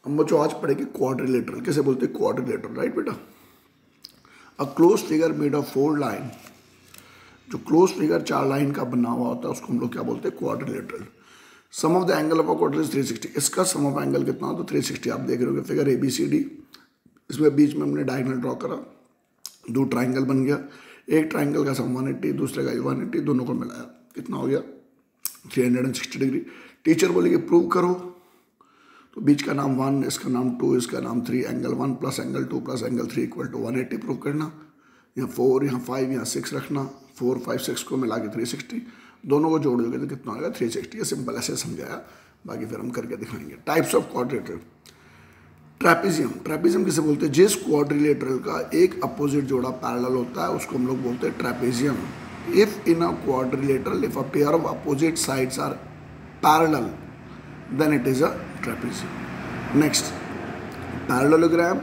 हम बच्चों आज पढ़ेंगे क्वाड्रिलेटरल। कैसे बोलते हैं क्वाड्रिलेटरल, राइट बेटा। A close figure made of 4 line, जो क्लोज फिगर 4 लाइन का बना हुआ होता है उसको हम लोग क्या बोलते हैं quadrilateral. Sum of the angle of a quadrilateral is 360। इसका सम ऑफ एंगल कितना हो तो 360। आप देख रहे हो फिगर ABCD, इसमें बीच में हमने डायगोनल ड्रॉ करा, 2 ट्राइंगल बन गया। एक ट्राइंगल का सम 180, दूसरे का 180, दोनों को मिलाया कितना हो गया 360 डिग्री। टीचर बोलेगी प्रूव करो, तो बीच का नाम 1, इसका नाम 2, इसका नाम 3, angle 1 plus angle 2 plus angle 3 equal to 180 prove करना। यहाँ 4, यहाँ 5, यहाँ 6 रखना, 4, 5, 6 को मिला के 360, दोनों को जोड़ दोगे तो कितना होगा 360। ये सिंपल ऐसे समझाया, बाकी फिर हम करके दिखाएंगे। Types of quadrilateral. Trapezium, trapezium किसे बोलते हैं, जिस क्वाड्रिलेटरल का एक अपोजिट जोड़ा पैरेलल होता है उसको हम लोग बोलते हैं trapezium. If in a quadrilateral if a pair of opposite sides are parallel then it is a trapezium. Next, parallelogram.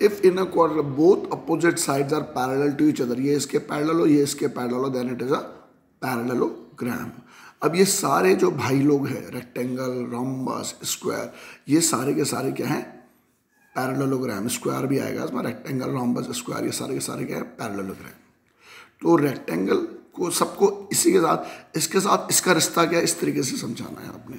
If in a quadrilateral both opposite sides are parallel to each other, ये इसके parallel हो, ये इसके parallel हो, then it is a parallelogram. अब ये सारे जो भाई लोग हैं, रेक्टेंगल, रोम्बस, स्क्वायर, ये सारे के सारे क्या हैं पैरेललोग्राम। स्क्वायर भी आएगा इसमें, रेक्टेंगल, रोम्बस, स्क्वायर, ये सारे के सारे क्या है पैरेललोग्राम। तो रेक्टेंगल को सबको इसी के साथ, इसके साथ इसका रिश्ता क्या है इस तरीके से समझाना है आपने।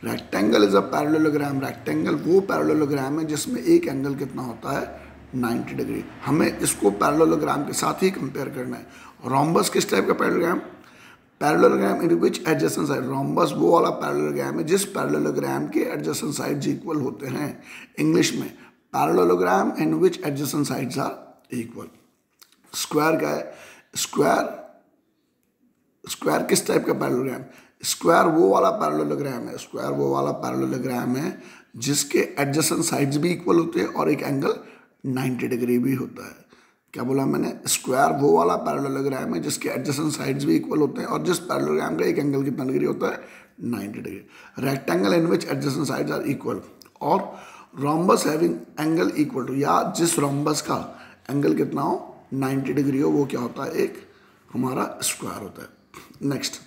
Rectangle is a parallelogram. Rectangle वो पैरेललोग्राम है जिसमें एक एंगल कितना होता है 90 डिग्री। हमें इसको पैरेललोग्राम के साथ ही कंपेयर करना है। रोम्बस किस टाइप का parallelogram, parallelogram in which adjacent side. Rhombus वो वाला पैरेललोग्राम है जिस पैरेललोग्राम के एडजेसेंट साइड्स इक्वल होते हैं। इंग्लिश में parallelogram in which adjacent sides are equal. Square क्या है, स्क्वायर किस टाइप का पैरेललोग्राम, स्क्वायर वो वाला पैरेललोग्राम है, स्क्वायर वो वाला पैरेललोग्राम है जिसके एडजेसेंट साइड्स भी इक्वल होते हैं और एक एंगल 90 डिग्री भी होता है। क्या बोला मैंने, स्क्वायर वो वाला पैरेललोग्राम है जिसके एडजेसेंट साइड्स भी इक्वल होते हैं और जिस पैरेललोग्राम का एक एंगल कितना डिग्री होता है 90 degree. Rectangle in which adjacent sides are equal, और rhombus having angle equal to, या जिस रोम्बस का एंगल कितना हो 90 डिग्री हो, वो क्या होता है एक हमारा स्क्वायर होता है। नेक्स्ट,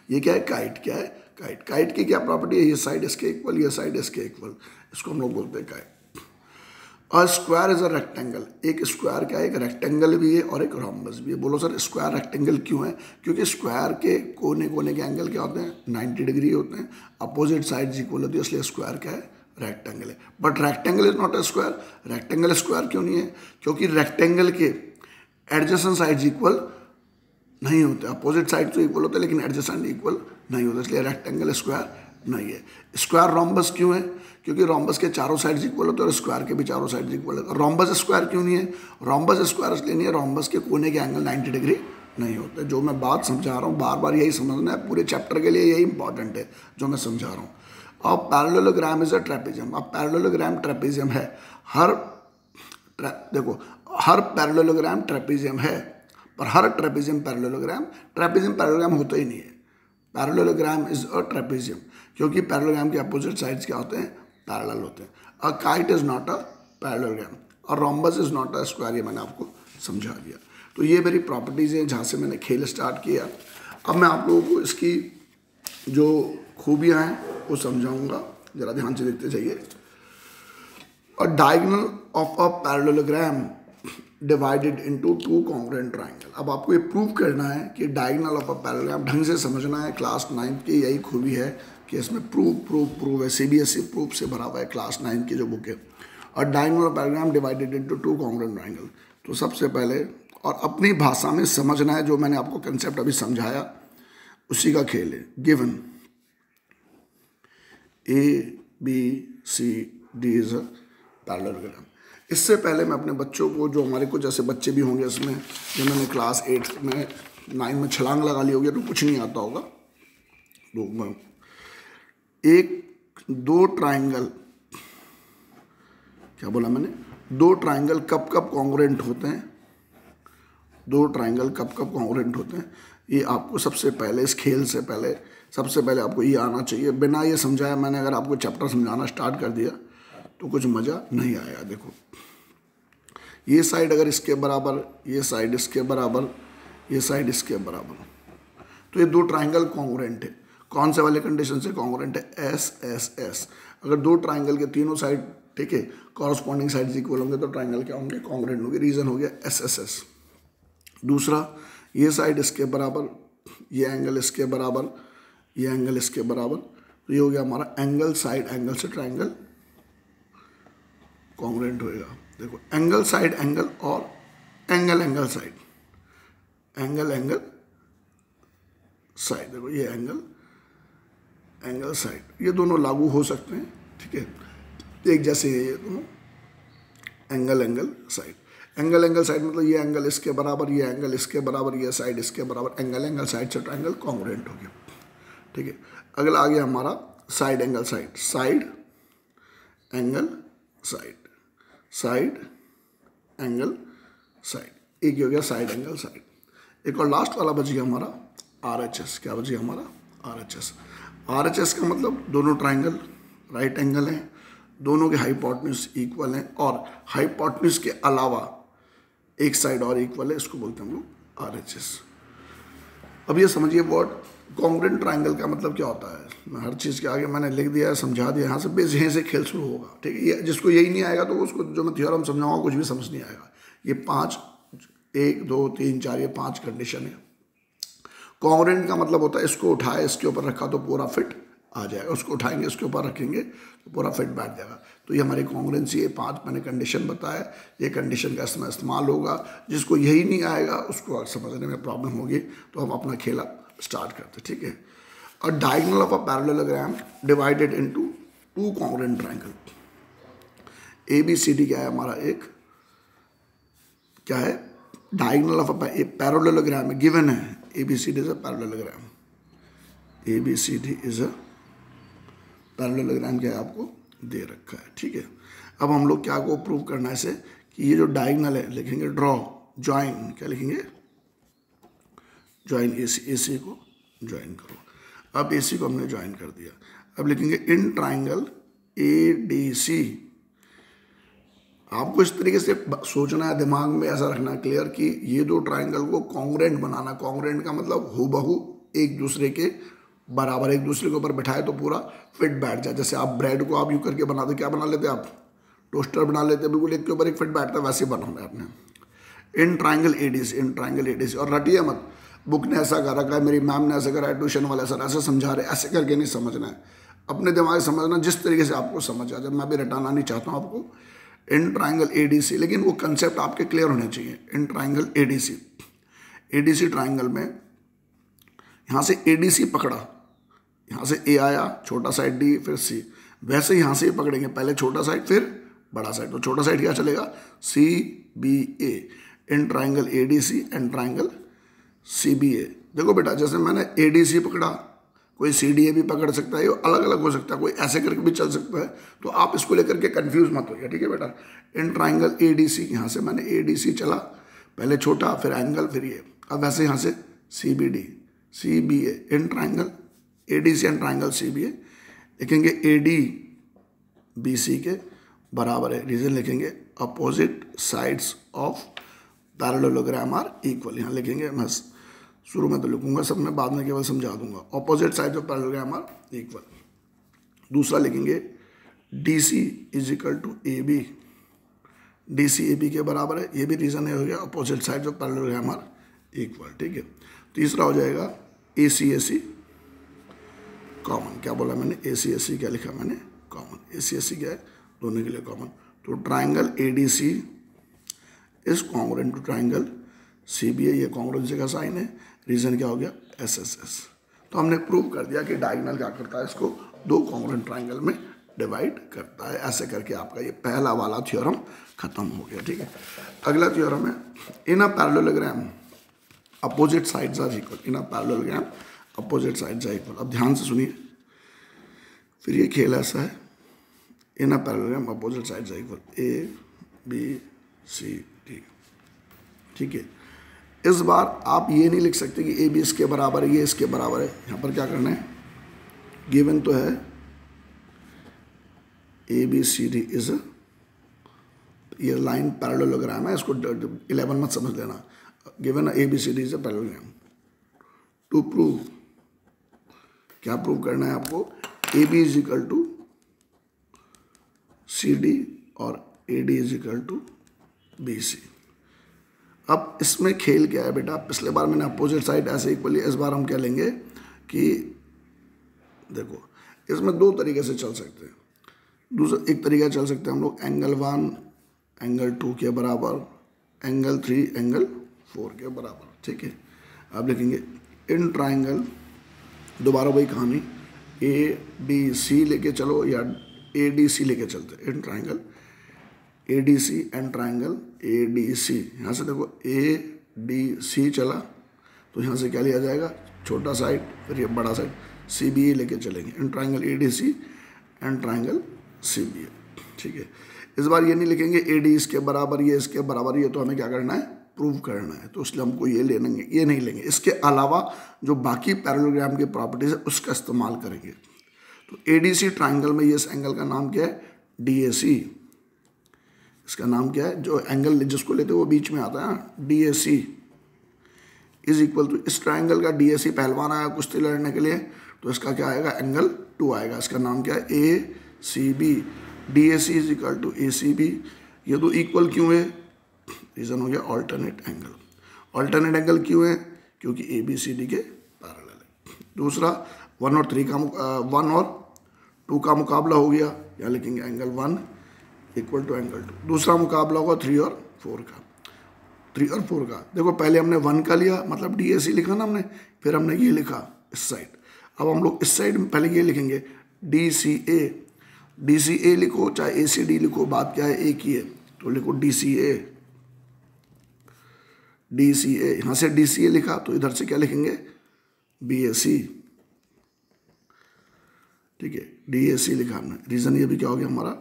ये क्या है काइट। क्या है काइट, काइट की क्या प्रॉपर्टी है, ये साइड इसके इक्वल, ये साइड इसके इक्वल, इसको हम लोग बोलते हैं काइट। और स्क्वायर इज अ रेक्टेंगल, एक स्क्वायर क्या है, एक रेक्टेंगल भी है और एक रोम्बस भी है। बोलो सर स्क्वायर रेक्टेंगल क्यों है, क्योंकि स्क्वायर के कोने कोने के एंगल क्या होते हैं 90 डिग्री होते हैं, अपोजिट साइड्स इक्वल होती है, इसलिए स्क्वायर क्या है रेक्टेंगल है। But rectangle is not a square. Rectangle square क्यों नहीं है, क्योंकि रेक्टेंगल के एडजेसेंट साइड्स इक्वल नहीं होते, अपोजिट साइड तो इक्वल होते हैं लेकिन एडजेसेंट इक्वल नहीं होते, इसलिए रेक्टेंगल स्क्वायर नहीं है। स्क्वायर रोम्बस क्यों है, क्योंकि रोम्बस के चारों साइड्स इक्वल होते हैं और स्क्वायर के भी चारों साइड्स इक्वल है। रोम्बस स्क्वायर क्यों नहीं है, रोम्बस स्क्वायर इसलिए नहीं है, रोम्बस के कोने के एंगल 90 डिग्री नहीं होते। जो मैं बात समझा रहा हूँ बार बार यही समझना है, पूरे चैप्टर के लिए यही इंपॉर्टेंट है जो मैं समझा रहा हूँ। अब पैरेललोग्राम इज अ ट्रेपेजियम। अब पैरेललोग्राम ट्रेपेजियम है, देखो हर पैरेललोग्राम ट्रेपेजियम है, पर हर ट्रेपेजियम पैरेललोग्राम होता ही नहीं है। पैरेललोग्राम इज अ ट्रेपेजियम, क्योंकि पैरेललोग्राम के अपोजिट साइड्स क्या होते हैं पैरेलल होते हैं। A kite is not a parallelogram और rhombus is not a square, ये मैंने आपको समझा दिया। तो ये मेरी प्रॉपर्टीज हैं जहाँ से मैंने खेल स्टार्ट किया। अब मैं आप लोगों को इसकी जो खूबियाँ हैं वो समझाऊंगा, जरा ध्यान से देखते जाइए। अ diagonal of a parallelogram divided into 2 congruent triangle. अब आपको ये प्रूव करना है कि डायगोनल ऑफ अ पैरेललोग्राम ढंग से समझना है। क्लास 9 की यही खूबी है कि इसमें प्रूव है, CBSE प्रूफ से भरा हुआ है क्लास 9 की जो बुक है। और diagonal of parallelogram divided into 2 congruent triangle, तो सबसे पहले और अपनी भाषा में समझना है, जो मैंने आपको कंसेप्ट अभी समझाया उसी का खेल है। Given ABCD is a parallelogram. इससे पहले मैं अपने बच्चों को, जो हमारे कुछ ऐसे बच्चे भी होंगे इसमें जिन्होंने क्लास 8 में 9 में छलांग लगा ली होगी तो कुछ नहीं आता होगा, तो दो ट्राइंगल, क्या बोला मैंने, 2 ट्राइंगल कब कब कॉन्ग्रुएंट होते हैं, 2 ट्राइंगल कब कब कॉन्ग्रुएंट होते हैं, ये आपको सबसे पहले इस खेल से पहले सबसे पहले आपको ये आना चाहिए। बिना ये समझाया मैंने अगर आपको चैप्टर समझाना स्टार्ट कर दिया तो कुछ मज़ा नहीं आया। देखो ये साइड अगर इसके बराबर, ये साइड इसके बराबर, ये साइड इसके बराबर, तो ये 2 ट्राइंगल कॉन्ग्रुएंट है। कौन से वाले कंडीशन से कॉन्ग्रुएंट है, एस एस एस। अगर दो ट्राइंगल के तीनों साइड, ठीक है, कॉरस्पॉन्डिंग साइड्स इक्वल होंगे तो ट्राइंगल क्या होंगे, कॉन्ग्रुएंट होंगे। रीजन हो गया SSS। दूसरा, ये साइड इसके बराबर, ये एंगल इसके बराबर, ये एंगल इसके बराबर, तो ये हो गया हमारा एंगल साइड एंगल से ट्राइंगल कॉन्ग्रुएंट होएगा। देखो एंगल साइड एंगल और angle angle side, angle angle side, देखो ये एंगल एंगल साइड, ये दोनों लागू हो सकते हैं, ठीक है, एक जैसे ये दोनों angle angle side. Angle angle side मतलब ये एंगल इसके बराबर, ये एंगल इसके बराबर, ये साइड इसके बराबर, एंगल एंगल साइड से ट्राइंगल कॉन्ग्रुएंट हो गया, ठीक है। अगला आ गया हमारा side angle side, side angle side, side angle side, एक ही हो गया साइड एंगल साइड। एक और लास्ट वाला बच गया हमारा RHS। क्या बच गया हमारा RHS। RHS का मतलब दोनों ट्राइंगल राइट एंगल हैं, दोनों के हाइपोटेन्यूज इक्वल हैं और हाइपोटेन्यूज के अलावा एक साइड और इक्वल है, इसको बोलते हैं हम लोग RHS। अब ये समझिए वर्ड कॉन्ग्रुएंट ट्राइंगल का मतलब क्या होता है। मैं हर चीज़ के आगे मैंने लिख दिया है, समझा दिया, यहाँ से बेस यहीं से खेल शुरू होगा, ठीक है। ये जिसको यही नहीं आएगा तो उसको जो मैं थ्योरम समझाऊंगा कुछ भी समझ नहीं आएगा। ये 5, 1 2 3 4, ये 5 कंडीशन है। कॉन्ग्रुएंट का मतलब होता है इसको उठाए इसके ऊपर रखा तो पूरा फिट आ जाएगा, उसको उठाएंगे इसके ऊपर रखेंगे तो पूरा फिट बैठ जाएगा। तो ये हमारी कॉन्ग्रुएंसी, ये 5 मैंने कंडीशन बताया, ये कंडीशन का इसमें इस्तेमाल होगा। जिसको यही नहीं आएगा उसको समझने में प्रॉब्लम होगी, तो हम अपना खेला स्टार्ट करते, ठीक है। और diagonal of a parallelogram divided into 2 congruent triangle. ABCD क्या है हमारा, एक क्या है, diagonal of a parallelogram given है। ABCD is a parallelogram, ABCD is a parallelogram क्या है आपको दे रखा है, ठीक है। अब हम लोग क्या को प्रूव करना है इसे कि ये जो डायगोनल है लिखेंगे ड्रॉ ज्वाइन, क्या लिखेंगे ज्वाइन, AC को ज्वाइन करो। अब AC को हमने ज्वाइन कर दिया, अब लिखेंगे इन ट्राइंगल ADC। आपको इस तरीके से सोचना है, दिमाग में ऐसा रखना क्लियर कि ये दो ट्राइंगल को कॉन्ग्रुएंट बनाना। कॉन्ग्रुएंट का मतलब हूबहू एक दूसरे के बराबर, एक दूसरे के ऊपर बिठाए तो पूरा फिट बैठ जाए। जैसे आप ब्रेड को आप यूँ करके बनाते, क्या बना लेते आप, टोस्टर बना लेते, बिल्कुल एक के ऊपर एक फिट बैठता है, वैसे बनाना है आपने। इन ट्राइंगल ADC, इन ट्राइंगल ADC। और रटिए मत, बुक ने ऐसा कर रखा है, मेरी मैम ने ऐसा करा है, ट्यूशन वाले सर ऐसे समझा रहे, ऐसे करके नहीं समझना है, अपने दिमाग से समझना जिस तरीके से आपको समझ आ जाए। मैं भी रटाना नहीं चाहता हूँ आपको। इन ट्राइंगल ADC, लेकिन वो कंसेप्ट आपके क्लियर होने चाहिए। इन ट्राइंगल ADC, ADC ट्राइंगल में यहाँ से ADC पकड़ा, यहाँ से A आया, छोटा साइड D, फिर C, वैसे यहाँ से ही पकड़ेंगे, पहले छोटा साइड फिर बड़ा साइड। तो छोटा साइड क्या चलेगा, CBA। In triangle ADC and triangle CBA। देखो बेटा, जैसे मैंने ADC पकड़ा, कोई CDA भी पकड़ सकता है, ये अलग अलग हो सकता है, कोई ऐसे करके भी चल सकता है, तो आप इसको लेकर के कंफ्यूज मत होइए, ठीक है बेटा। इन ट्राइंगल ADC, यहाँ से मैंने ADC चला, पहले छोटा फिर एंगल फिर ये, अब वैसे यहाँ से CBD CBA। In triangle ADC and triangle CBA लिखेंगे ADBC के बराबर है। रीजन लिखेंगे opposite sides of parallelogram are equal. यहाँ लिखेंगे, मैं शुरू में तो लिखूंगा सब, मैं बाद में केवल समझा दूंगा। Opposite sides of parallelogram are equal. दूसरा लिखेंगे DC is equal to AB, DC AB के बराबर है, ये भी रीजन है, हो गया opposite sides of parallelogram are equal, ठीक है। तीसरा हो जाएगा AC कॉमन। क्या बोला मैंने, AC क्या लिखा मैंने, कॉमन। AC क्या है, दोनों के लिए कॉमन। तो triangle ADC is congruent to triangle CBA, ये कॉन्ग्रुएंसी का साइन है। रीजन क्या हो गया, SSS। तो हमने प्रूव कर दिया कि डायगोनल क्या करता है, इसको 2 कॉन्ग्रुएंट ट्राइंगल में डिवाइड करता है। ऐसे करके आपका ये पहला वाला थ्योरम खत्म हो गया, ठीक है। अगला थ्योरम है in a parallelogram opposite sides are equal. In a parallelogram opposite sides are equal. अब ध्यान से सुनिए, फिर ये खेल ऐसा है, in a parallelogram opposite sides are equal, ABCD, ठीक है। इस बार आप ये नहीं लिख सकते कि AB इसके बराबर है, ये इसके बराबर है। यहाँ पर क्या करना है, गिवन तो है ABCD इज, ये लाइन पैरेललोग्राम है, इसको 11 मत समझ लेना। Given ABCD is a parallelogram. To prove, क्या प्रूव करना है आपको, AB is equal to C D और A D is equal to B C. अब इसमें खेल क्या है बेटा, पिछले बार मैंने अपोजिट साइड ऐसे इक्वली, इस बार हम क्या लेंगे कि देखो इसमें दो तरीके से चल सकते हैं। दूसरा एक तरीका चल सकते हैं हम लोग एंगल 1 एंगल 2 के बराबर, एंगल 3 एंगल 4 के बराबर, ठीक है। आप लिखेंगे इन ट्राइंगल, दोबारा वही कहानी, ए डी सी लेके चलो या ए डी सी लेके चलते, in triangle A D C and triangle A D C. यहाँ से देखो ए डी सी चला तो यहाँ से क्या लिया जाएगा, छोटा साइड, फिर ये बड़ा साइड सी बी ए लेके चलेंगे, in triangle A D C and triangle C B A, ठीक है। इस बार ये नहीं लिखेंगे ए डी इसके बराबर, ये इसके बराबर, ये तो हमें क्या करना है, प्रूव करना है, तो इसलिए हमको ये लेंगे, ये नहीं लेंगे। इसके अलावा जो बाकी पैरेललोग्राम की प्रॉपर्टीज है उसका इस्तेमाल करेंगे। तो ए डी सी ट्राइंगल में ये इस एंगल का नाम क्या है, डी ए सी। इसका नाम क्या है, जो एंगल जिसको लेते हैं वो बीच में आता है, D A C is equal to, इस ट्राइंगल का डी ए सी पहलवान आया कुश्ती लड़ने के लिए, तो इसका क्या आएगा, एंगल 2 आएगा। इसका नाम क्या है, A C B, D A C is equal to A C B. ये दो इक्वल क्यों है, रीज़न हो गया ऑल्टरनेट एंगल। ऑल्टरनेट एंगल क्यों है, क्योंकि ए बी सी डी के पैरेलल है। दूसरा 1 और 2 का मुकाबला हो गया, यहाँ लिखेंगे एंगल 1 इक्वल टू एंगल 2। दूसरा मुकाबला होगा 3 और 4 का, 3 और 4 का। देखो पहले हमने 1 का लिया, मतलब डी ए सी लिखा ना हमने, फिर हमने ये लिखा इस साइड। अब हम लोग इस साइड में पहले ये लिखेंगे D C A, D C ए लिखो चाहे ए सी डी लिखो, बात क्या है, एक ही है, तो लिखो D C A, D C ए। यहाँ से डी सी ए लिखा तो इधर से क्या लिखेंगे, बी ए सी, ठीक है, डी ए सी लिखा हमने। रीज़न ये भी क्या हो गया हमारा,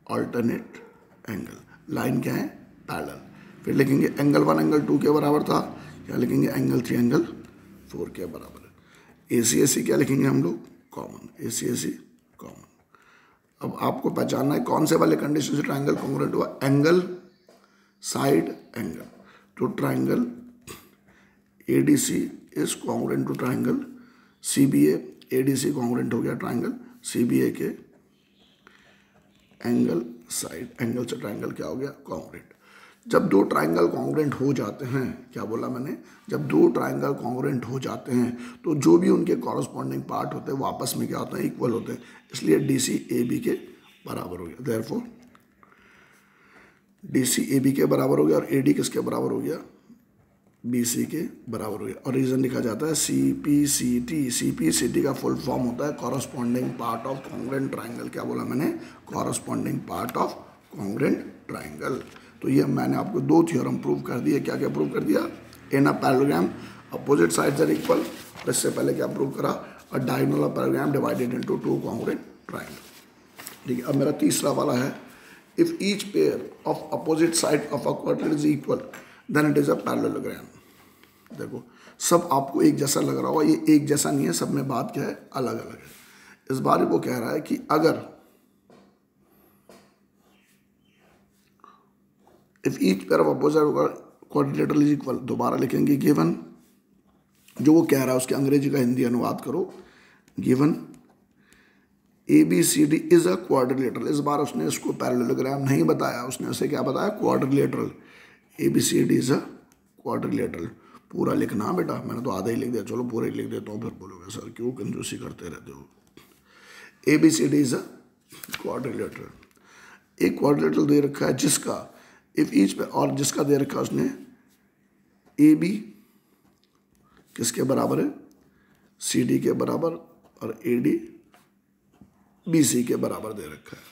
ऑल्टरनेट एंगल, लाइन क्या है, पैरेलल। फिर लिखेंगे एंगल 1 एंगल 2 के बराबर था, यहाँ लिखेंगे एंगल 3 एंगल 4 के बराबर है। ए सी क्या लिखेंगे हम लोग, कॉमन, ए सी कॉमन। अब आपको पहचानना है कौन से वाले कंडीशन से ट्राइंगल कॉन्ग्रुएंट हुआ, एंगल साइड एंगल। तो triangle A D C is congruent to triangle C B A D C congruent हो गया ट्राइंगल सी बी ए के एंगल साइड एंगल से ट्राइंगल क्या हो गया, कॉन्ग्रुएंट। जब दो ट्राइंगल कॉन्ग्रुएंट हो जाते हैं, क्या बोला मैंने, जब दो ट्राइंगल कॉन्ग्रुएंट हो जाते हैं तो जो भी उनके कॉरस्पॉन्डिंग पार्ट होते हैं वो आपस में क्या होते हैं, इक्वल होते हैं। इसलिए डी सी ए बी के बराबर हो गया, therefore D C A B के बराबर हो गया, और ए डी किसके बराबर हो गया, बी सी के बराबर हो गया। और रीजन लिखा जाता है C P C T. C P C T का फुल फॉर्म होता है corresponding part of congruent triangle. क्या बोला मैंने, corresponding part of congruent triangle. तो ये मैंने आपको 2 थ्योरम प्रूव कर दिए। क्या क्या प्रूव कर दिया, in a parallelogram opposite sides are equal, और इससे पहले क्या प्रूव करा, a diagonal of parallelogram divided into 2 congruent triangle. ठीक है, अब मेरा तीसरा वाला है, if each pair of opposite side of a quadrilateral is equal then it is a parallelogram. देखो सब आपको एक जैसा लग रहा होगा, ये एक जैसा नहीं है, सब में बात क्या है, अलग अलग है। इस बार वो कह रहा है कि अगर if each pair of opposite quadrilateral is equal, दोबारा लिखेंगे गिवन, जो वो कह रहा है उसके अंग्रेजी का हिंदी अनुवाद करो, given A B C D is a quadrilateral. इस बार उसने इसको पैरेललोग्राम नहीं बताया, उसने उसे क्या बताया, quadrilateral. A B C D is a quadrilateral. पूरा लिखना बेटा, मैंने तो आधा ही लिख दिया, चलो पूरा ही लिख देता हूँ, फिर बोलोगे सर क्यों कंजूसी करते रहते हो। A B C D is a quadrilateral. एक क्वाड्रिलेटरल दे रखा है जिसका इफ ईच पे, और जिसका दे रखा है उसने ए बी किसके बराबर है, सी डी के बराबर, और ए डी बी सी के बराबर दे रखा है।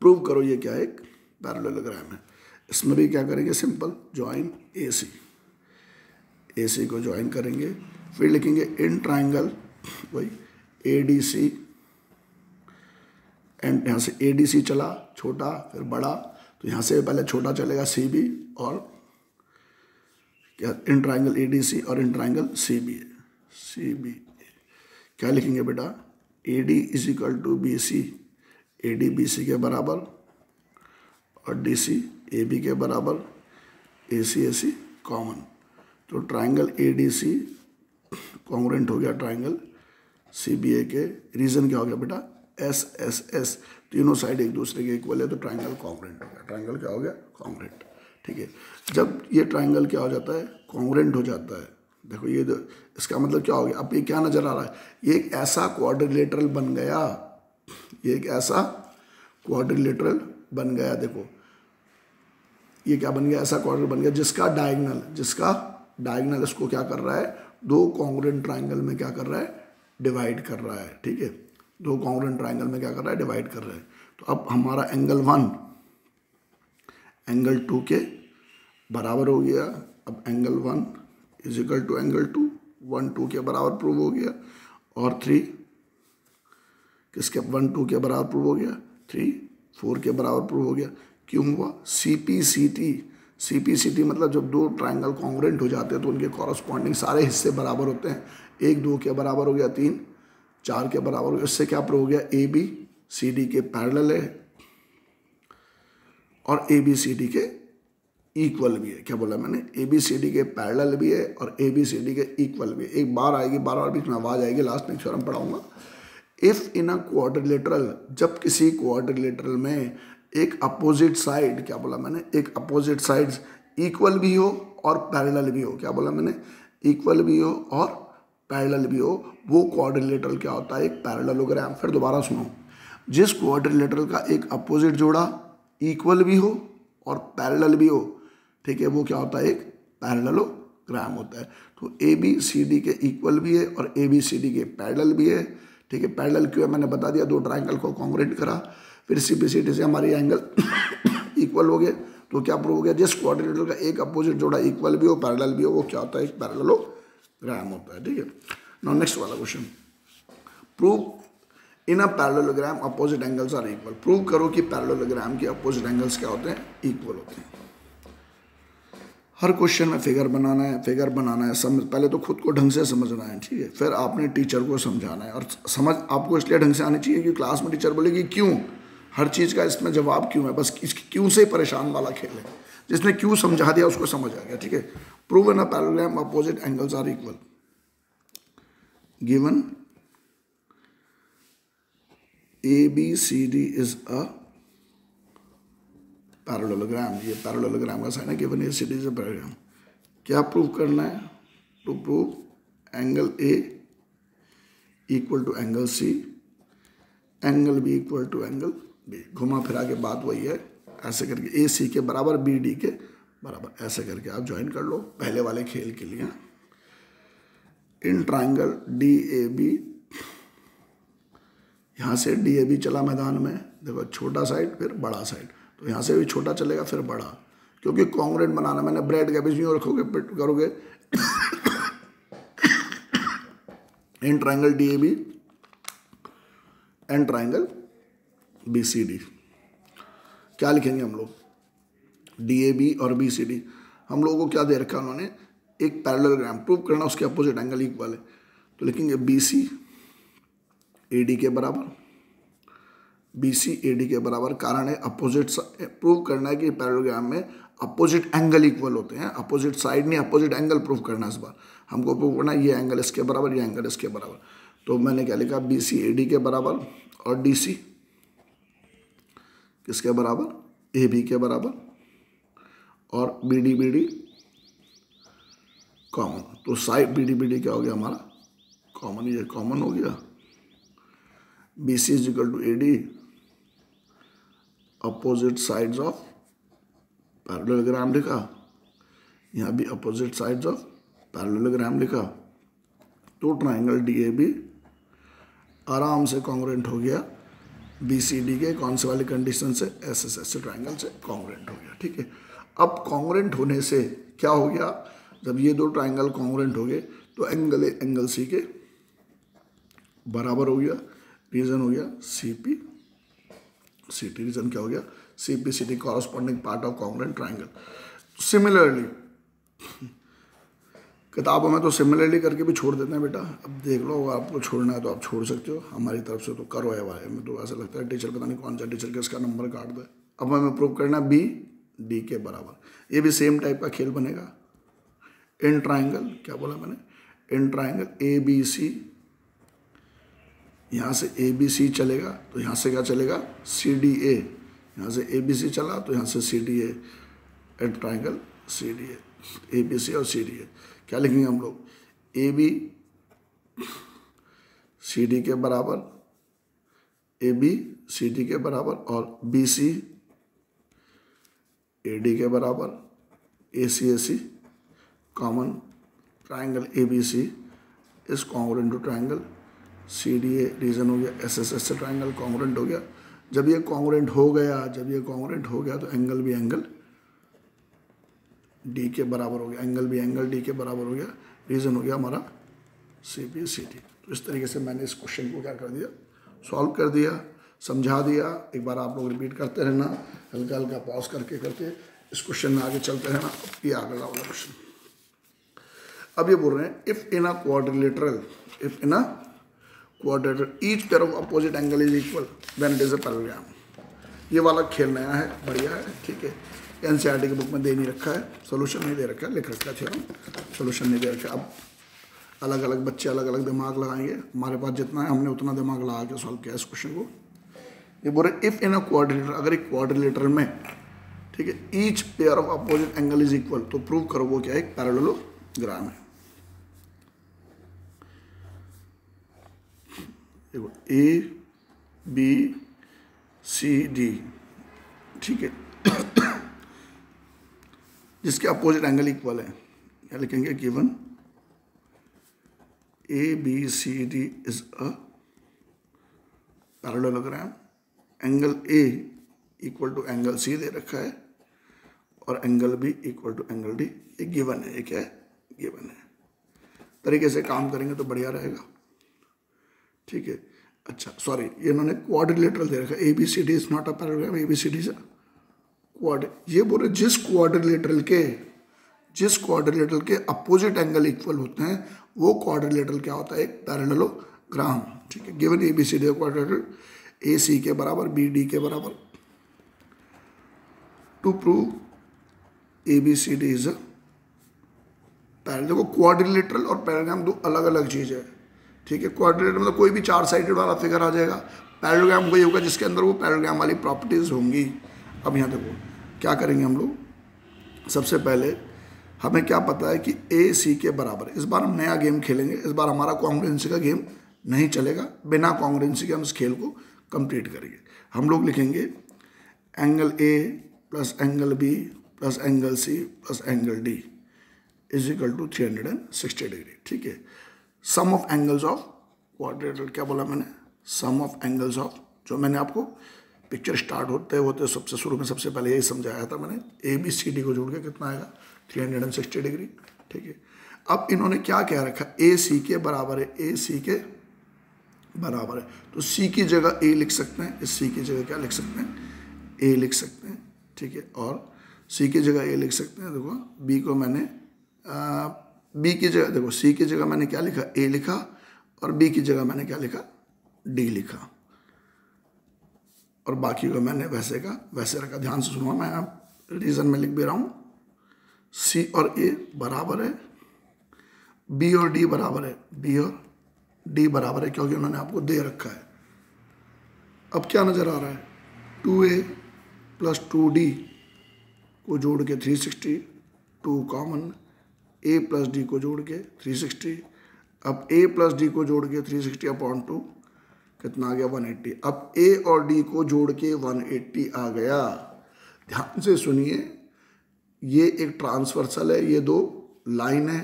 प्रूव करो ये क्या है, एक पैरेललोग्राम है। इसमें भी क्या करेंगे, सिंपल ज्वाइन ए सी, ए सी को ज्वाइन करेंगे, फिर लिखेंगे इन ट्राइंगल वही ए डी सी, एंड यहाँ से ए डी सी चला छोटा फिर बड़ा, तो यहाँ से पहले छोटा चलेगा सी बी, और क्या इन ट्राइंगल ए डी सी और in triangle C B A, C B A. क्या लिखेंगे बेटा, A D is equal to B C, A D B C के बराबर, और डी सी ए बी के बराबर, ए सी कॉमन। तो triangle A D C congruent हो गया ट्राइंगल सी बी ए के। रीज़न क्या हो गया बेटा, एस एस एस, तीनों साइड एक दूसरे के इक्वल है तो ट्राइंगल कॉन्ग्रुएंट हो गया। ट्राइंगल क्या हो गया? कॉन्ग्रुएंट। ठीक है, जब ये ट्राइंगल क्या हो जाता है? कॉन्ग्रुएंट हो जाता है। देखो ये इसका मतलब क्या हो गया? अब ये क्या नजर आ रहा है? ये एक ऐसा क्वाड्रिलेटरल बन गया, ये एक ऐसा क्वाड्रिलेटरल बन गया। देखो ये क्या बन गया? ऐसा क्वाड्रिलेटरल बन गया जिसका डायगोनल इसको क्या कर रहा है? दो कॉन्ग्रुएंट ट्राइंगल में क्या कर रहा है? डिवाइड कर रहा है। ठीक है, दो कॉन्ग्रुएंट ट्राइंगल में क्या कर रहा है? डिवाइड कर रहा है। तो अब हमारा एंगल 1 एंगल 2 के बराबर हो गया। अब angle 1 is equal to angle 2, 1 2 के बराबर प्रूव हो गया। और 3 किसके? 1 2 के बराबर प्रूव हो गया। 3 4 के बराबर प्रूव हो गया। क्यों हुआ? सीपीसीटी मतलब जब दो ट्राइंगल कॉन्ग्रुएंट हो जाते हैं तो उनके कॉरस्पॉन्डिंग सारे हिस्से बराबर होते हैं। 1 2 के बराबर हो गया, 3 4 के बराबर हो गया। इससे क्या प्रूव हो गया? ए बी सी डी के पैरेलल है और ए बी सी डी के इक्वल भी है। क्या बोला मैंने? ए बी सी डी के पैरेलल भी है और ए बी सी डी के इक्वल भी है। एक बार आएगी, बार बीच में आवाज आएगी, लास्ट में थ्योरम पढ़ाऊंगा। इफ इन अ क्वाड्रिलेटरल, जब किसी क्वाड्रिलेटरल में एक अपोजिट साइड, क्या बोला मैंने? एक अपोजिट साइड्स इक्वल भी हो और पैरेलल भी हो। क्या बोला मैंने? इक्वल भी हो और पैरेलल भी हो, वो क्वाड्रिलेटरल क्या होता है? एक पैरेललोग्राम। फिर दोबारा सुनो, जिस क्वाड्रिलेटरल का एक अपोजिट जोड़ा इक्वल भी हो और पैरेलल भी हो, ठीक है, वो क्या होता है? एक पैरेललोग्राम होता है। तो ए बी सी डी के इक्वल भी है और ए बी सी डी के पैरेलल भी है। ठीक है, पैरेलल क्यों है मैंने बता दिया, दो ट्राइंगल को कॉन्ग्रुएंट करा। फिर सी बी सी डी से हमारी एंगल इक्वल हो गए तो क्या प्रूव हो गया? जिस क्वाड्रिलेटरल का एक अपोजिट जोड़ा इक्वल भी हो पैरेलल भी हो, वो क्या होता है? एक पैरेललोग्राम होता है। ठीक है, नाउ नेक्स्ट वाला question, prove in a parallelogram opposite angles are equal. Prove करो कि पैरेललोग्राम के अपोजिट एंगल्स क्या होते हैं? इक्वल होते हैं। हर क्वेश्चन में फिगर बनाना है, पहले तो खुद को ढंग से समझना है। ठीक है, फिर आपने टीचर को समझाना है। और समझ आपको इसलिए ढंग से आनी चाहिए कि क्लास में टीचर बोलेगी क्यों, हर चीज़ का इसमें जवाब क्यों है, बस इसकी क्यों से परेशान वाला खेल है। जिसने क्यों समझा दिया उसको समझ आ गया। ठीक है, prove in a parallelogram opposite angles are equal. Given A B C D is a parallelogram, ये पैरेललोग्राम का साइन है। Given A C D is a parallelogram. क्या प्रूव करना है? To prove angle A equal to angle C, angle B equal to angle B. घुमा फिरा के बात वही है, ऐसे करके ए सी के बराबर बी डी के बराबर, ऐसे करके आप ज्वाइन कर लो पहले वाले खेल के लिए। In triangle D A B, यहाँ से डी ए बी चला मैदान में, देखो छोटा साइड फिर बड़ा साइड, तो यहाँ से भी छोटा चलेगा फिर बड़ा, क्योंकि कॉन्ग्रुएंट बनाना। मैंने ब्रेड के बीच में रखोगे पिट करोगे in triangle D A B and triangle B C D. क्या लिखेंगे हम लोग? डी ए बी और बी सी डी। हम लोगों को क्या दे रखा है उन्होंने? एक पैरेललोग्राम प्रूव करना, उसके अपोजिट एंगल इक्वल है। तो लिखेंगे बी सी ए डी के बराबर, बी सी ए डी के बराबर। कारण है अपोजिट, प्रूव करना है कि पैरेललोग्राम में अपोजिट एंगल इक्वल होते हैं। अपोजिट साइड नहीं, अपोजिट एंगल प्रूव करना है। इस बार हमको प्रूव करना है ये एंगल इसके बराबर, ये एंगल इसके बराबर। तो मैंने क्या लिखा? बी सी ए डी के बराबर और डी सी किसके बराबर? ए बी के बराबर, और बी डी कॉमन। तो साइड बी डी क्या हो गया हमारा? कॉमन, ये कॉमन हो गया। B C is equal to A D, opposite sides of parallelogram लिखा, यहाँ भी अपोजिट साइड्स ऑफ पैरेललोग्राम लिखा। तो ट्राइंगल डी ए बी आराम से कॉन्ग्रुएंट हो गया बी सी डी के कौन से वाली कंडीशन से? एस एस एस ट्राइंगल से कॉन्ग्रुएंट हो गया। ठीक है, अब कॉन्ग्रुएंट होने से क्या हो गया? जब ये दो ट्राइंगल कॉन्ग्रुएंट हो गए तो एंगल ए एंगल सी के बराबर हो गया। रीजन हो गया C P C T. Reason क्या हो गया? C P C T corresponding part of congruent triangle. Similarly किताबों में तो सिमिलरली करके भी छोड़ देते हैं बेटा। अब देख लो, अगर आपको छोड़ना है तो आप छोड़ सकते हो, हमारी तरफ से तो करो है भाई। हमें तो ऐसा लगता है टीचर पता नहीं कौन सा टीचर किसका नंबर काट दे। अब हमें प्रूव करना बी डी के बराबर। ये भी सेम टाइप का खेल बनेगा। इन ट्राइंगल, क्या बोला मैंने? इन ट्राइंगल ए बी सी, यहाँ से ए बी सी चलेगा तो यहाँ से क्या चलेगा सी डी ए, यहाँ से ए बी सी चला तो यहाँ से C D A, at triangle C D A B C और सी डी ए। क्या लिखेंगे हम लोग, ए बी सी डी के बराबर, ए बी सी डी के बराबर और बी सी ए डी के बराबर, A C common, triangle A B C is congruent to triangle C D A, reason हो गया एस एस से ट्राइंगल कॉन्ग्रुएंट हो गया। जब ये कॉन्ग्रुएंट हो गया तो एंगल भी एंगल डी के बराबर हो गया, एंगल भी एंगल डी के बराबर हो गया, रीजन हो गया हमारा सी बी सी डी। तो इस तरीके से मैंने इस क्वेश्चन को क्या कर दिया, सॉल्व कर दिया, समझा दिया। एक बार आप लोग रिपीट करते रहना, हल्का हल्का पॉज करके इस क्वेश्चन में आगे चलते रहना। ये अगला वाला क्वेश्चन, अब ये बोल रहे हैं if in a quadrilateral each pair of opposite angle is equal then it is a parallelogram. ये वाला खेल नया है, बढ़िया है, ठीक है। एनसीईआरटी की बुक में दे नहीं रखा है, सोल्यूशन नहीं दे रखा है, लिख रखा है थ्योरम, सोल्यूशन नहीं दे रखा है। अब अलग अलग बच्चे अलग अलग दिमाग लगाएंगे, हमारे पास जितना है हमने उतना दिमाग लगा के सॉल्व किया इस क्वेश्चन को। ये बोल रहे इफ इन अ क्वाड्रिलेटर, अगर एक क्वाड्रिलेटर में, ठीक है, each pair of opposite angle is equal, तो प्रूव करो वो क्या है, एक पैरेललोग्राम है। देखो ए बी सी डी, ठीक है, जिसके अपोजिट एंगल इक्वल है, क्या लिखेंगे, given A B C D is a parallelogram, angle A equal to angle C दे रखा है और angle B equal to angle D, ये गिवन है, ये क्या है, गिवन है। तरीके से काम करेंगे तो बढ़िया रहेगा, ठीक है। अच्छा सॉरी, ये इन्होंने क्वाड्रिलेटरल दे रखा है, A B C D is not a parallelogram, A B C D is quad. ये बोल रहे जिस क्वाड्रिलेटरल के अपोजिट एंगल इक्वल होते हैं वो क्वाड्रिलेटरल क्या होता है, एक पैरेललोग्राम, ठीक है। Given A B C D quadrilateral, A C के बराबर बी डी के बराबर, to prove A B C D is a parallel. देखो क्वाड्रिलेटरल और पैरेललोग्राम दो अलग अलग चीज है, ठीक है। क्वाड्रिलेटरल मतलब कोई भी 4 साइडेड वाला फिगर आ जाएगा, पैरेललोग्राम वही होगा जिसके अंदर वो पैरेललोग्राम वाली प्रॉपर्टीज होंगी। अब यहाँ देखो क्या करेंगे हम लोग, सबसे पहले हमें क्या पता है कि ए सी के बराबर। इस बार हम नया गेम खेलेंगे, इस बार हमारा कॉन्ग्रुएंसी का गेम नहीं चलेगा, बिना कॉन्ग्रुएंसी के हम इस खेल को कंप्लीट करेंगे। हम लोग लिखेंगे angle A plus angle B plus angle C plus angle D is equal to 360 degree, ठीक है। Sum of angles of quadrilateral, क्या बोला मैंने, सम ऑफ एंगल्स ऑफ, जो मैंने आपको पिक्चर स्टार्ट होते सबसे शुरू में सबसे पहले यही समझाया था मैंने, ए बी सी डी को जोड़ के कितना आएगा, 360 डिग्री, ठीक है। अब इन्होंने क्या कह रखा, ए सी के बराबर है, ए सी के बराबर है, तो सी की जगह ए लिख सकते हैं, इस सी की जगह क्या लिख सकते हैं, ए लिख सकते हैं, ठीक है। और सी की जगह ए लिख सकते हैं। देखो बी को मैंने बी की जगह, देखो सी की जगह मैंने क्या लिखा, ए लिखा, और बी की जगह मैंने क्या लिखा, डी लिखा, और बाकी को मैंने वैसे का वैसे रखा। ध्यान से सुनो, मैं आप रीजन में लिख भी रहा हूँ, सी और ए बराबर है, बी और डी बराबर है, बी और डी बराबर है, क्योंकि उन्होंने आपको दे रखा है। अब क्या नज़र आ रहा है, 2a प्लस 2d को जोड़ के 360, 2 कॉमन, a प्लस डी को जोड़ के 360, अब a प्लस डी को जोड़ के 360 अपॉन 2 कितना आ गया, 180। अब a और d को जोड़ के 180 आ गया। ध्यान से सुनिए, ये एक ट्रांसवर्सल है, ये दो लाइन है,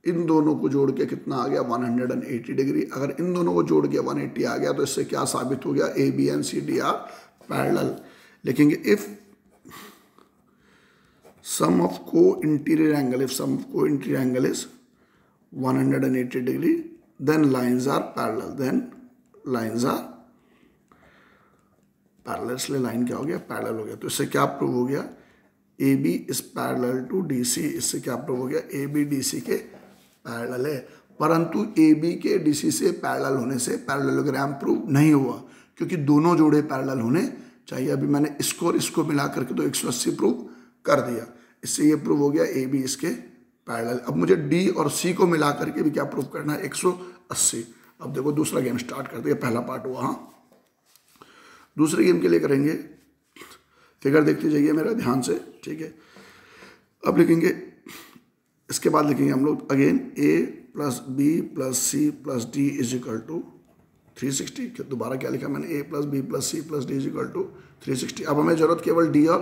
इन दोनों को जोड़ के कितना आ गया, 180 डिग्री। अगर इन दोनों को जोड़ के 180 आ गया तो इससे क्या साबित हो गया, A B and C D are parallel. लिखेंगे इफ सम ऑफ को interior angle, if sum of को interior angle is 180 degree then lines are parallel, then lines are parallel. इसलिए लाइन क्या हो गया, पैरेलल हो गया। तो इससे क्या प्रूव हो गया, A B is parallel to D C. इससे क्या प्रूव हो गया, ए बी डी सी के पैरेलल है। परंतु ए बी के डी सी से पैरेलल होने से पैरेललोग्राम प्रूव नहीं हुआ, क्योंकि दोनों जोड़े पैरेलल होने चाहिए। अभी मैंने इसको और इसको मिला करके तो 180 प्रूव कर दिया, इससे ये प्रूव हो गया ए बी इसके पैरेलल। अब मुझे डी और सी को मिला करके भी क्या प्रूव करना है, 180। अब देखो दूसरा गेम स्टार्ट करते हैं, पहला पार्ट हुआ। हाँ, दूसरे गेम के लिए करेंगे, फिगर देखते जाइए मेरा ध्यान से, ठीक है। अब लिखेंगे, इसके बाद लिखेंगे हम लोग again a plus B plus C plus D is equal to 360। दोबारा क्या लिखा मैंने, a plus B plus C plus D is equal to 360। अब हमें ज़रूरत केवल d और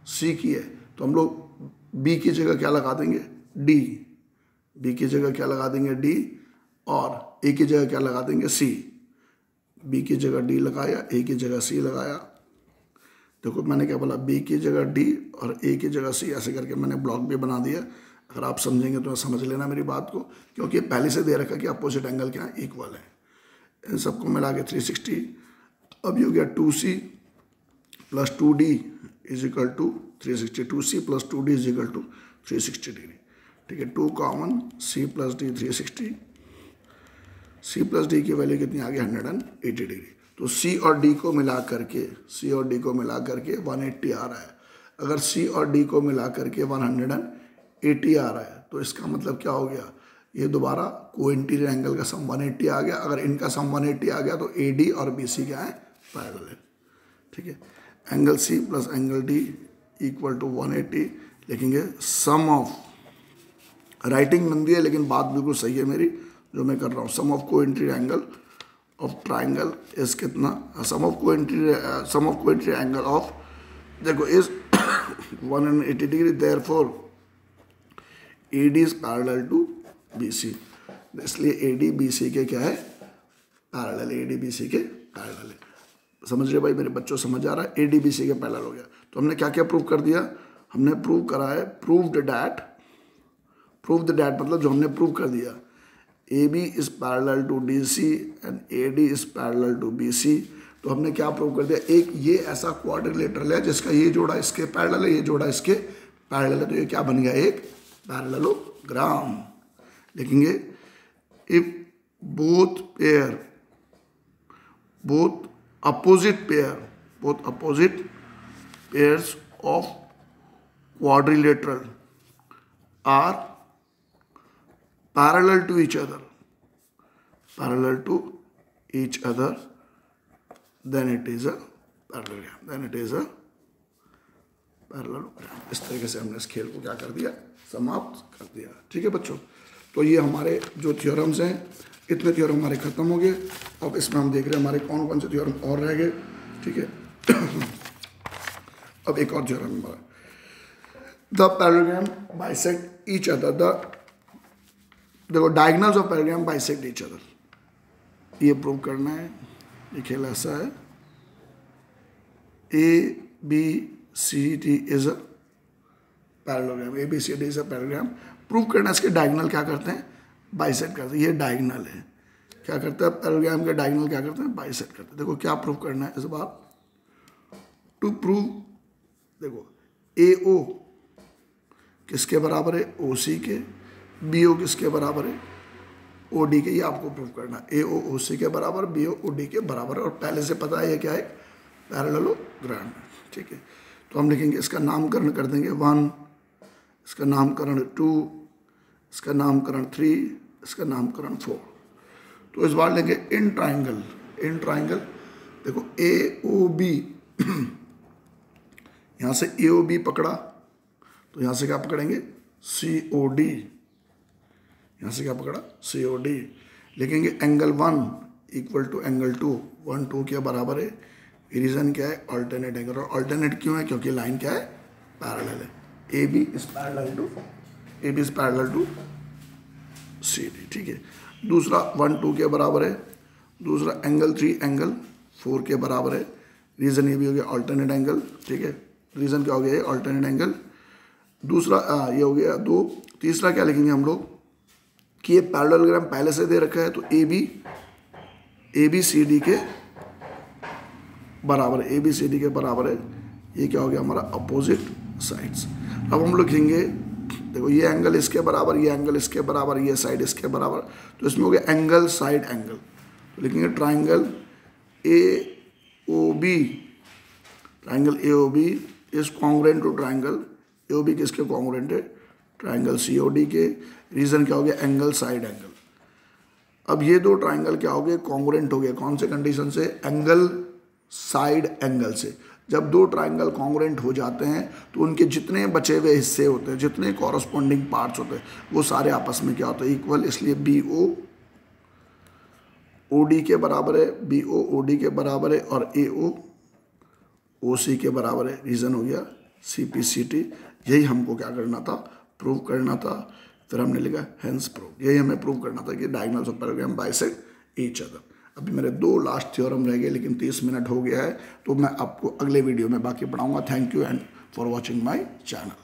c की है, तो हम लोग b की जगह क्या लगा देंगे, d, b की जगह क्या लगा देंगे d, और a की जगह क्या लगा देंगे c। b की जगह d लगाया, a की जगह c लगाया। देखो मैंने क्या बोला, b की जगह d और a की जगह c, ऐसे करके मैंने ब्लॉक भी बना दिया। अगर आप समझेंगे तो समझ लेना मेरी बात को, क्योंकि पहले से दे रखा कि अपोजिट एंगल क्या है, इक्वल है। इन सबको मिला के 360। अब ये हो गया 2c plus 2d is equal to 360। 2c plus 2d is equal to 360 degree, ठीक है। 2 common, c plus d 360, c plus d की वैल्यू कितनी आ गई 180 डिग्री। तो c और d को मिला करके 180 आ रहा है। अगर c और d को मिला करके 180 आ रहा है तो इसका मतलब क्या हो गया, ये दोबारा को इंटीरियर एंगल का सम 180 आ गया। अगर इनका सम 180 आ गया तो AD और BC क्या है, पैरेलल है, ठीक है। Angle C plus angle D equal to 180 लिखेंगे। सम ऑफ, राइटिंग मंदी है लेकिन बात बिल्कुल सही है मेरी जो मैं कर रहा हूँ। सम ऑफ को interior angle of triangle is कितना, सम ऑफ को इंटीरियर एंगल ऑफ, देखो is 180 degree, therefore AD is parallel to BC। इसलिए AD BC के क्या है, पैरेलल, AD BC के पैरेलल है। समझ रहे भाई मेरे बच्चों, समझ आ रहा है, AD BC के पैरेलल हो गया। तो हमने क्या क्या प्रूव कर दिया, हमने प्रूव करा है, प्रूव्ड दैट मतलब जो हमने प्रूव कर दिया, AB is parallel to DC and AD is parallel to BC। तो हमने क्या प्रूव कर दिया, एक ये ऐसा क्वाड्रिलेटरल है जिसका ये जोड़ा इसके पैरेलल है, ये जोड़ा इसके पैरेलल है, तो ये क्या बन गया, एक पैरेललोग्राम। लिखेंगे if both opposite pairs of quadrilateral are parallel to each other then it is a parallelogram. इस तरीके से हमने इस खेल को क्या कर दिया, समाप्त कर दिया, ठीक है बच्चों। तो ये हमारे जो थ्योरम्स हैं, इतने थ्योरम हमारे खत्म हो गए। अब इसमें हम देख रहे हैं हमारे कौन कौन से थ्योरम और रह गए, ठीक है। अब एक और थ्योरम हमारा, the parallelogram bisect each other, देखो diagonals of parallelogram bisect each other, ये प्रूव करना है। ये खेल ऐसा है, ABCD is a parallelogram, ABCD is a parallelogram. Prove करना, इसके डायगोनल क्या करते हैं, बाइसेक्ट करते हैं। ये डायगोनल है, क्या करता है पैरेललोग्राम के डायगोनल क्या करते हैं, बाइसेक्ट करते हैं। देखो क्या प्रूव करना है इस बार, टू प्रूव, देखो AO किसके बराबर है, OC के, BO किसके बराबर है, OD के, ये आपको प्रूव करना है। AO OC के बराबर, BO OD के बराबर है, और पहले से पता है ये क्या है, पैरेललोग्राम, ठीक है। तो हम लिखेंगे, इसका नामकरण कर देंगे 1, इसका नामकरण 2, इसका नामकरण 3, इसका नामकरण 4। तो इस बार लेंगे इन ट्राइंगल, देखो AOB, यहाँ से AOB पकड़ा तो यहाँ से क्या पकड़ेंगे, COD, यहाँ से क्या पकड़ा, COD। लिखेंगे एंगल 1 इक्वल टू एंगल 2, 1 2 के बराबर है। रीजन क्या है, अल्टरनेट एंगल, और अल्टरनेट क्यों है, क्योंकि लाइन क्या है, पैरेलल है। AB is parallel to CD, ठीक है। दूसरा 1 2 के बराबर है, दूसरा एंगल 3 एंगल 4 के बराबर है। रीजन ये भी हो गया अल्टरनेट एंगल, ठीक है। रीजन क्या हो गया, अल्टरनेट एंगल। दूसरा ये हो गया 2। तीसरा क्या लिखेंगे हम लोग कि ये पैरेललोग्राम पहले से दे रखा है, तो ABCD के बराबर है, ABCD के बराबर है। ये क्या हो गया हमारा, अपोजिट साइड्स। अब हम लोग लिखेंगे, देखो ये एंगल इसके बराबर, ये एंगल इसके बराबर, ये साइड इसके बराबर, तो इसमें हो गया एंगल साइड एंगल। तो लिखेंगे triangle AOB is congruent to triangle AOB किसके कॉन्ग्रुएंट है, ट्राइंगल COD के। रीजन क्या हो गया, एंगल साइड एंगल। अब ये दो ट्राइंगल क्या हो गए, कॉन्ग्रुएंट हो गए। कौन से कंडीशन से, एंगल साइड एंगल से। जब दो ट्राइंगल कॉन्ग्रुएंट हो जाते हैं तो उनके जितने बचे हुए हिस्से होते हैं, जितने कॉरस्पॉन्डिंग पार्ट्स होते हैं, वो सारे आपस में क्या होते हैं, इक्वल। इसलिए बी ओ ओ डी के बराबर है, बी ओ ओ डी के बराबर है, और ए ओ ओ सी के बराबर है। रीज़न हो गया सी पी सी टी। यही हमको क्या करना था, प्रूव करना था। फिर हमने लिखा हेंस प्रूव। यही हमें प्रूव करना था कि diagonals of parallelogram bisect each other. अभी मेरे 2 लास्ट थ्योरम रह गए, लेकिन 30 मिनट हो गया है, तो मैं आपको अगले वीडियो में बाकी पढ़ाऊंगा। Thank you and for watching my channel.